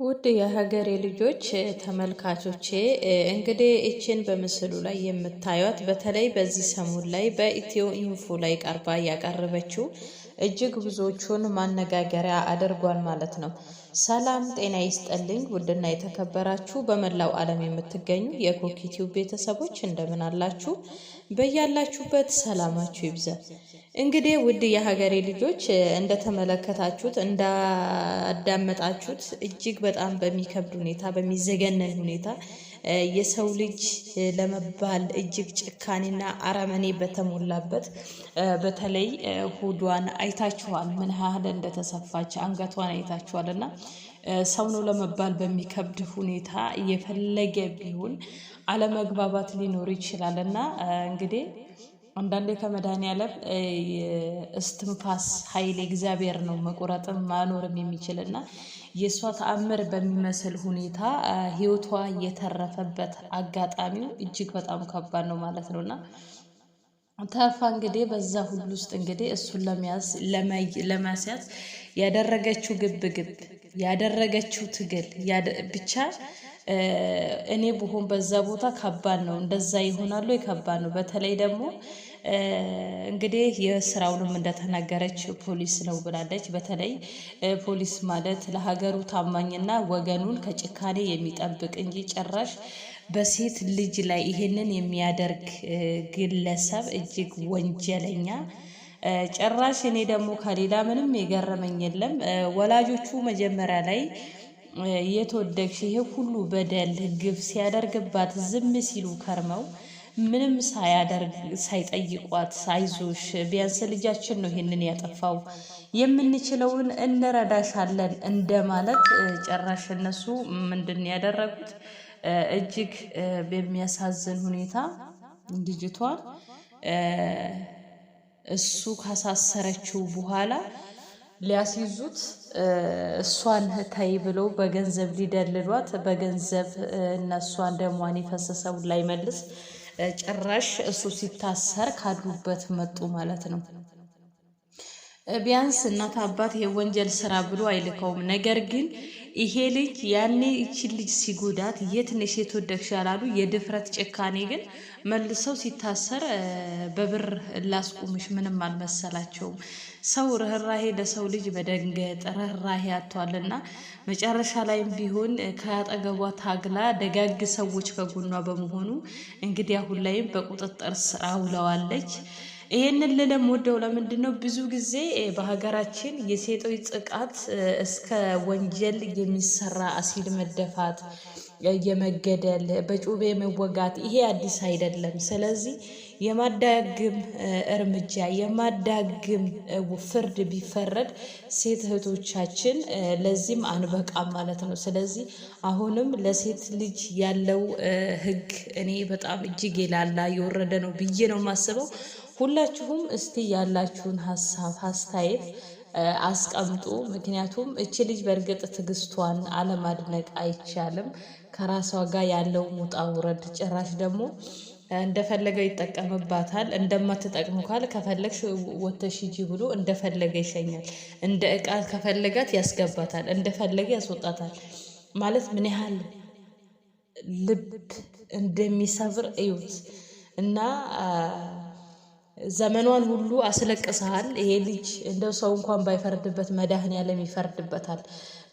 ውድ የሀገሬ ልጆች ተመልካቾቼ እንግዲህ እችን በምስሉ ላይ የምታዩት በተለይ በዚህ ሰሞን ላይ በኢትዮ ኢንፎ ላይ ቀርባ ያቀረበችው እጅግ ብዙዎቹን ማነጋገሪያ አድርጓል ማለት ነው። ሰላም ጤና ይስጥልኝ ውድና የተከበራችሁ በመላው ዓለም የምትገኙ የኮኪቲው ቤተሰቦች እንደምን አላችሁ? በያላችሁበት ሰላማችሁ ይብዛ። እንግዲህ ውድ የሀገሬ ልጆች እንደተመለከታችሁት እንዳዳመጣችሁት እጅግ በጣም በሚከብድ ሁኔታ በሚዘገነን ሁኔታ የሰው ልጅ ለመባል እጅግ ጭካኔና አረመኔ በተሞላበት በተለይ ሆዷን አይታችኋል፣ ምን ያህል እንደተሰፋች አንገቷን አይታችኋልና ሰው ነው ለመባል በሚከብድ ሁኔታ እየፈለገ ቢሆን አለመግባባት ሊኖር ይችላልና እንግዲህ አንዳንዴ ከመድኃኒዓለም እስትንፋስ ኃይል እግዚአብሔር ነው መቆረጥም ማኖርም የሚችልና የእሷ ተአምር በሚመስል ሁኔታ ህይወቷ የተረፈበት አጋጣሚው እጅግ በጣም ከባድ ነው ማለት ነውና ተርፋ እንግዲህ በዛ ሁሉ ውስጥ እንግዲህ እሱን ለማስያዝ ያደረገችው ግብግብ ያደረገችው ትግል ብቻ እኔ ብሆን በዛ ቦታ ከባድ ነው። እንደዛ ይሆናሉ ከባድ ነው። በተለይ ደግሞ እንግዲህ የስራውንም እንደተናገረች ፖሊስ ነው ብላለች። በተለይ ፖሊስ ማለት ለሀገሩ ታማኝና ወገኑን ከጭካኔ የሚጠብቅ እንጂ ጭራሽ በሴት ልጅ ላይ ይሄንን የሚያደርግ ግለሰብ እጅግ ወንጀለኛ ጭራሽ እኔ ደግሞ ከሌላ ምንም የገረመኝ የለም። ወላጆቹ መጀመሪያ ላይ የተወደግሽ ይሄ ሁሉ በደል ግፍ ሲያደርግባት ዝም ሲሉ ከርመው ምንም ሳይጠይቋት አይዞሽ ቢያንስ ልጃችን ነው ይሄንን ያጠፋው የምንችለውን እንረዳሻለን እንደማለት ጭራሽ እነሱ ምንድን ያደረጉት እጅግ በሚያሳዝን ሁኔታ ልጅቷን እሱ ካሳሰረችው በኋላ ሊያስይዙት እሷን ታይ ብለው በገንዘብ ሊደልሏት በገንዘብ እነሷን ደሟን የፈሰሰው ላይ መልስ ጭራሽ እሱ ሲታሰር ካሉበት መጡ ማለት ነው። ቢያንስ እናት አባት የወንጀል ስራ ብሎ አይልከውም። ነገር ግን ይሄ ልጅ ያኔ ይቺን ልጅ ሲጎዳት የት ነሽ የተወደቅሽ ያላሉ የድፍረት ጭካኔ ግን መልሰው ሲታሰር በብር ላስቁምሽ ምንም አልመሰላቸውም። ሰው ርህራሄ ለሰው ልጅ በደንገጥ ርህራሄ አጥቷልና መጨረሻ ላይም ቢሆን ከአጠገቧ ታግላ ደጋግ ሰዎች ከጎኗ በመሆኑ እንግዲህ አሁን ላይም በቁጥጥር ስር አውለዋለች። ይሄንን ልለም ወደው ለምንድነው ብዙ ጊዜ በሀገራችን የሴቶች ጥቃት እስከ ወንጀል የሚሰራ አሲድ መደፋት የመገደል በጩቤ መወጋት ይሄ አዲስ አይደለም። ስለዚህ የማዳግም እርምጃ የማዳግም ፍርድ ቢፈረድ ሴት እህቶቻችን ለዚህም አንበቃም ማለት ነው። ስለዚህ አሁንም ለሴት ልጅ ያለው ህግ እኔ በጣም እጅግ የላላ የወረደ ነው ብዬ ነው የማስበው። ሁላችሁም እስቲ ያላችሁን ሀሳብ አስተያየት አስቀምጡ። ምክንያቱም እቺ ልጅ በእርግጥ ትዕግስቷን አለማድነቅ አይቻልም። ከራሷ ጋር ያለው ሙጣ ውረድ ጭራሽ ደግሞ እንደፈለገው ይጠቀምባታል። እንደማትጠቅሙ ካል ከፈለግሽ ወተሽ ሂጂ ብሎ እንደፈለገ ይሸኛል። እንደ እቃ ከፈለጋት ያስገባታል፣ እንደፈለገ ያስወጣታል። ማለት ምን ያህል ልብ እንደሚሰብር እዩት። እና ዘመኗን ሁሉ አስለቅሰሃል። ይሄ ልጅ እንደው ሰው እንኳን ባይፈርድበት መድኃኒዓለም ይፈርድበታል።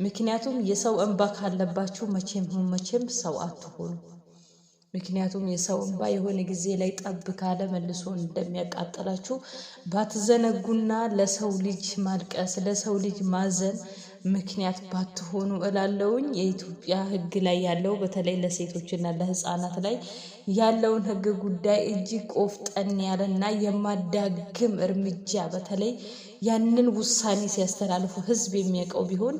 ምክንያቱም የሰው እንባ ካለባችሁ መቼም ሰው አትሆኑ። ምክንያቱም የሰው እንባ የሆነ ጊዜ ላይ ጠብ ካለ መልሶ እንደሚያቃጥላችሁ ባትዘነጉና ለሰው ልጅ ማልቀስ ለሰው ልጅ ማዘን ምክንያት ባትሆኑ እላለውኝ። የኢትዮጵያ ሕግ ላይ ያለው በተለይ ለሴቶችና ለሕፃናት ላይ ያለውን ሕግ ጉዳይ እጅግ ቆፍጠን ያለና የማዳግም እርምጃ በተለይ ያንን ውሳኔ ሲያስተላልፉ ሕዝብ የሚያውቀው ቢሆን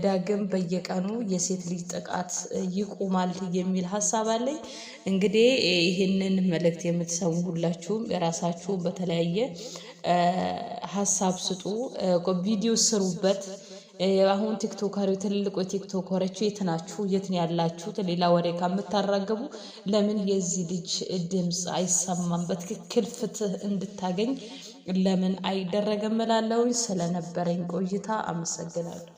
ዳግም በየቀኑ የሴት ልጅ ጥቃት ይቆማል የሚል ሀሳብ አለኝ። እንግዲህ ይህንን መልእክት የምትሰሙ ሁላችሁም የራሳችሁ በተለያየ ሀሳብ ስጡ፣ ቪዲዮ ስሩበት። አሁን ቲክቶከር ትልልቆ ቲክቶከሮች የት ናችሁ? የት ነው ያላችሁት? ሌላ ወሬ ከምታራገቡ ለምን የዚህ ልጅ ድምጽ አይሰማም? በትክክል ፍትህ እንድታገኝ ለምን አይደረግም እላለሁ። ስለነበረኝ ቆይታ አመሰግናለሁ።